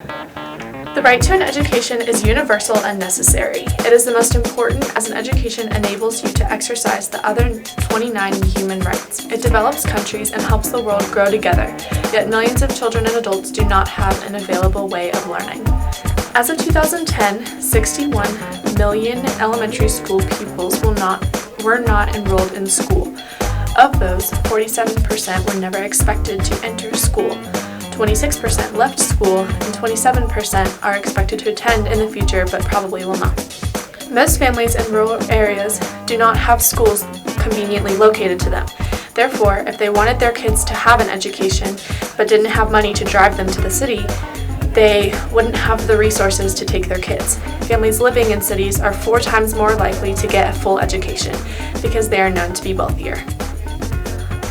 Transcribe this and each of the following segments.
The right to an education is universal and necessary. It is the most important as an education enables you to exercise the other 29 human rights. It develops countries and helps the world grow together, yet millions of children and adults do not have an available way of learning. As of 2010, 61 million elementary school pupils were not enrolled in school. Of those, 47% were never expected to enter school. 26% left school, and 27% are expected to attend in the future but probably will not. Most families in rural areas do not have schools conveniently located to them. Therefore, if they wanted their kids to have an education but didn't have money to drive them to the city, they wouldn't have the resources to take their kids. Families living in cities are 4 times more likely to get a full education because they are known to be wealthier.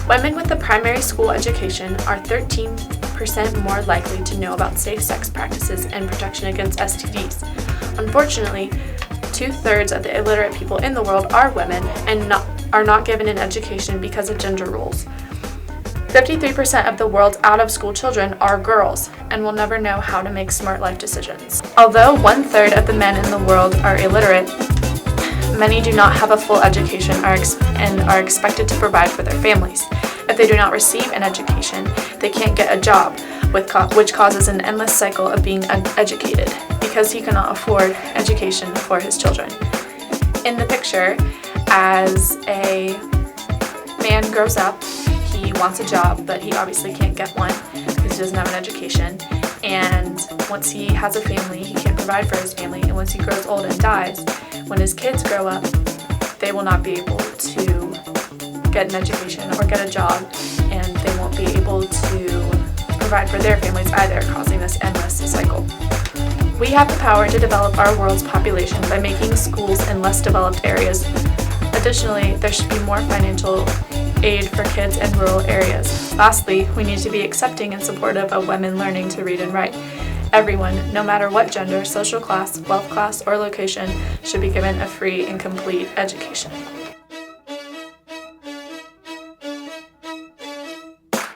Women with a primary school education are 13% more likely to know about safe sex practices and protection against STDs. Unfortunately, 2/3 of the illiterate people in the world are women and are not given an education because of gender roles. 53% of the world's out-of-school children are girls and will never know how to make smart life decisions. Although 1/3 of the men in the world are illiterate, many do not have a full education and are expected to provide for their families. If they do not receive an education, they can't get a job, which causes an endless cycle of being uneducated because he cannot afford education for his children. In the picture, as a man grows up, he wants a job, but he obviously can't get one because he doesn't have an education. And once he has a family, he can't provide for his family. And once he grows old and dies, when his kids grow up, they will not be able to get an education or get a job, and they won't be able to provide for their families either, causing this endless cycle. We have the power to develop our world's population by making schools in less developed areas. Additionally, there should be more financial aid for kids in rural areas. Lastly, we need to be accepting and supportive of women learning to read and write. Everyone, no matter what gender, social class, wealth class, or location, should be given a free and complete education.